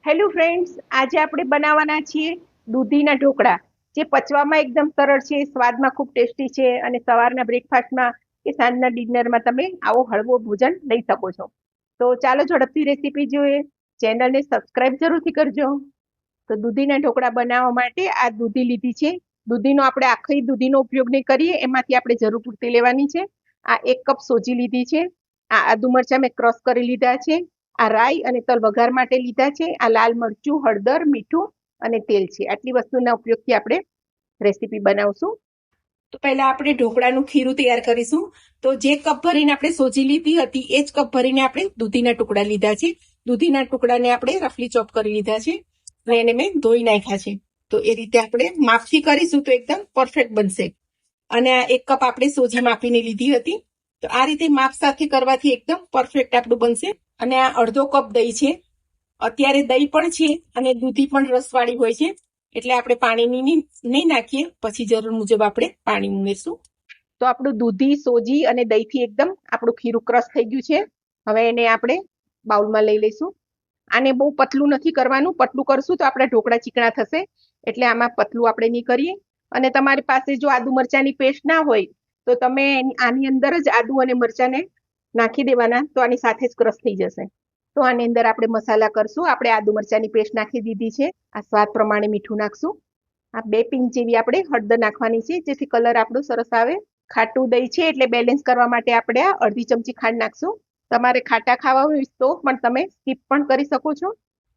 Hello friends, આજે આપણે બનાવવાના છીએ દૂધીના ઢોકળા, જે પચવામાં એકદમ સરળ છે, સ્વાદમાં ખૂબ ટેસ્ટી છે અને સવારના બ્રેકફાસ્ટમાં કે સાંજના ડિનરમાં તમે આવો હળવો ભોજન લઈ શકો છો. તો ચાલો ઝડપથી રેસીપી જોઈએ. ચેનલને સબસ્ક્રાઇબ જરૂરથી કરજો. તો દૂધીના ઢોકળા બનાવવા માટે આ દૂધી લીધી છે. દૂધીનો આપણે આખી દૂધીનો ઉપયોગ નહીં કરીએ, એમાંથી આપણે જરૂર પૂરતી લેવાની છે. આ 1 કપ સોજી લીધી છે. આ આદુ મરચાં મેં ક્રશ કરી લીધા છે. આ રાઈ અને તલ વઘાર માટે લીધા છે. આ લાલ મરચું, હળદર, મીઠું અને તેલ છે. આટલી વસ્તુના ઉપયોગથી આપણે રેસીપી બનાવશું. તો પહેલા આપણે ઢોકળાનું ખીરું તૈયાર કરીશું. તો જે કપ ભરીને આપણે સોજી લીધી હતી એ જ કપ ભરીને આપણે દૂધીના ટુકડા લીધા છે. દૂધીના ટુકડાને આપણે રફલી ચોપ કરી લીધા છે અને એને મેં ધોઈ નાખ્યા છે. તો એ રીતે આપણે માપથી કરીશું તો એકદમ પરફેક્ટ બનશે. અને આ 1 કપ આપણે સોજી માપીને લીધી હતી. તો આ રીતે માપ સાથે કરવાથી એકદમ પરફેક્ટ આપણું બનશે. અને આ અડધો કપ દહીં છે. અત્યારે દહીં પણ છે અને દૂધી પણ રસવાળી હોય છે, એટલે આપણે પાણીની નહીં નાખીએ, પછી જરૂર મુજબ આપણે પાણી ઉમેરશું. તો આપણું દૂધી, સોજી અને દહીંથી એકદમ આપણું ખીરું ક્રશ થઈ ગયું છે. હવે એને આપણે બાઉલમાં લઈ લઈશું. આને બહુ પતલું નથી કરવાનું, પતલું કરશું તો આપણા ઢોકળા ચીકણા થશે, એટલે આમાં પતલું આપણે નહીં કરીએ. અને તમારી પાસે જો આદુ મરચાંની પેસ્ટ ના હોય તો તમે આની અંદર જ આદુ અને મરચાંને નાખી દેવાના, તો આની સાથે જ ક્રશ થઈ જશે. તો આની અંદર આપણે મસાલા કરશું. આપણે આદુ મરચાંની પેસ્ટ નાખી દીધી છે. આ સ્વાદ પ્રમાણે મીઠું નાખશું. આ 2 પિંચ જેવી આપણે હળદર નાખવાની છે, જેથી કલર આપણો સરસ આવે. ખાટું દહીં છે એટલે બેલેન્સ કરવા માટે આપણે આ અડધી ચમચી ખાંડ નાખશું. તમારે ખાટા ખાવા હોય તો પણ તમે સ્કીપ પણ કરી શકો છો.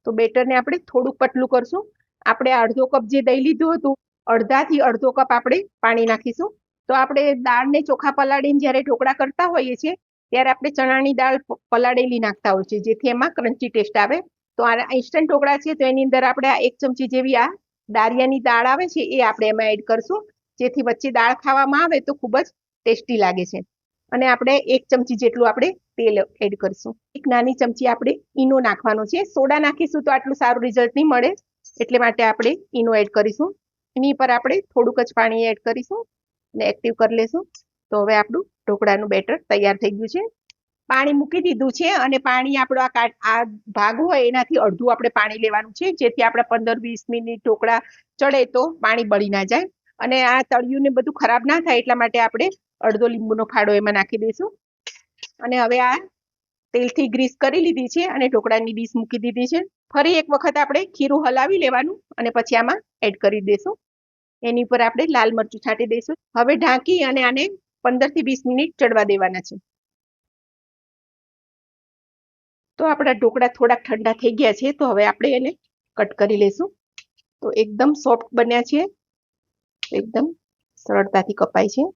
તો બેટરને આપણે થોડુંક પતલું કરશું. આપણે અડધો કપ જે દહીં લીધું હતું, અડધાથી અડધો કપ આપણે પાણી નાખીશું. તો આપણે દાળને ચોખા પલાળીને જ્યારે ઢોકળા કરતા હોઈએ છીએ ત્યારે આપણે ચણાની દાળ પલાળેલી નાખતા હોય છે, જેથી એમાં ક્રન્ચી ટેસ્ટ આવે. તો આ ઇન્સ્ટન્ટ ઢોકળા છે, તો એની અંદર આપણે આ 1 ચમચી જેવી આ દાળિયાની દાળ આવે છે એ આપણે એમાં એડ કરશું, જેથી વચ્ચે દાળ ખાવામાં આવે તો ખૂબ જ ટેસ્ટી લાગે છે. અને આપણે 1 ચમચી જેટલું આપણે તેલ એડ કરીશું. 1 નાની ચમચી આપણે ઈનો નાખવાનો છે. સોડા નાખીશું તો આટલું સારું રિઝલ્ટ નહીં મળે, એટલે માટે આપણે ઈનો એડ કરીશું. એની પર આપણે થોડુંક જ પાણી એડ કરીશું અને એક્ટિવ કરી લેશું. તો હવે આપણું ઢોકળાનું બેટર તૈયાર થઈ ગયું છે. પાણી મૂકી દીધું છે અને પાણી આપણો આ ભાગ હોય એનાથી અડધું આપણે પાણી લેવાનું છે, જેથી આપણે 15-20 મિનિટ ઢોકળા ચડે તો પાણી બળી ના જાય અને આ તળિયું ને બધું ખરાબ ના થાય, એટલા માટે આપણે અડધો લીંબુનો ફાળો એમાં નાખી દઈશું. અને હવે આ તેલથી ગ્રીસ કરી લીધી છે અને ઢોકળાની ડીશ મૂકી દીધી છે. ફરી એક વખત આપણે ખીરું હલાવી લેવાનું અને પછી આમાં એડ કરી દઈશું. એની પર આપણે લાલ મરચું છાંટી દઈશું. હવે ઢાંકી અને આને 15 થી 20 મિનિટ ચડવા દેવાના છે. તો આપણા ઢોકળા થોડાક ઠંડા થઈ ગયા છે, તો હવે આપણે એને કટ કરી લઈશું. તો એકદમ સોફ્ટ બન્યા છે, એકદમ સરળતાથી કપાય છે.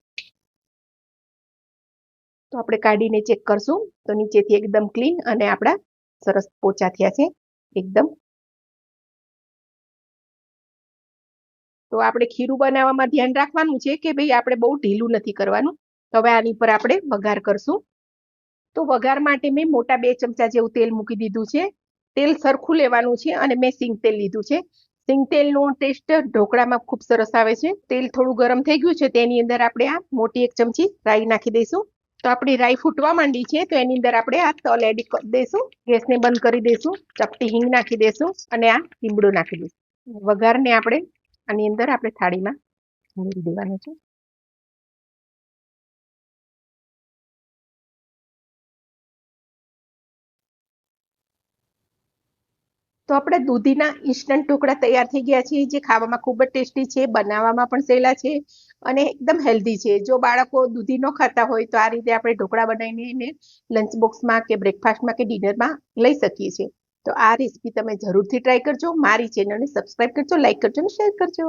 તો આપણે કાઢીને ચેક કરશું તો નીચેથી એકદમ ક્લીન અને આપણા સરસ પોચા થયા છે એકદમ. તો આપણે ખીરું બનાવવામાં ધ્યાન રાખવાનું છે કે ભાઈ આપણે બહુ ઢીલું નથી કરવાનું. તો હવે આની પર આપણે વઘાર કરશું. તો વઘાર માટે મેં મોટા 2 ચમચા જેવું તેલ મૂકી દીધું છે. તેલ સરખું લેવાનું છે અને મેં સિંગ તેલ લીધું છે. સિંગ તેલનો ટેસ્ટ ઢોકળામાં ખૂબ સરસ આવે છે. તેલ થોડું ગરમ થઈ ગયું છે, તેની અંદર આપણે આ મોટી 1 ચમચી રાઈ નાખી દઈશું. તો આપણી રાઈ ફૂટવા માંડી છે, તો એની અંદર આપણે આ તલ એડ કરી દઈશું. ગેસને બંધ કરી દઈશું. ચપટી હિંગ નાખી દઈશું અને આ લીમડો નાખી દઈશું. વઘારને આપણે આની અંદર આપણે થાળીમાં ઉમેરી દેવાનું છે. તો આપણે દૂધીના ઇન્સ્ટન્ટ ઢોકળા તૈયાર થઈ ગયા છે, જે ખાવામાં ખૂબ જ ટેસ્ટી છે, બનાવવામાં પણ સહેલા છે અને એકદમ હેલ્ધી છે. જો બાળકો દૂધી ન ખાતા હોય તો આ રીતે આપણે ઢોકળા બનાવીને લંચ બોક્સમાં કે બ્રેકફાસ્ટમાં કે ડિનરમાં લઈ શકીએ છીએ. તો આ રેસીપી તમે જરૂરથી ટ્રાય કરજો. મારી ચેનલને સબસ્ક્રાઇબ કરજો, લાઈક કરજો અને શેર કરજો.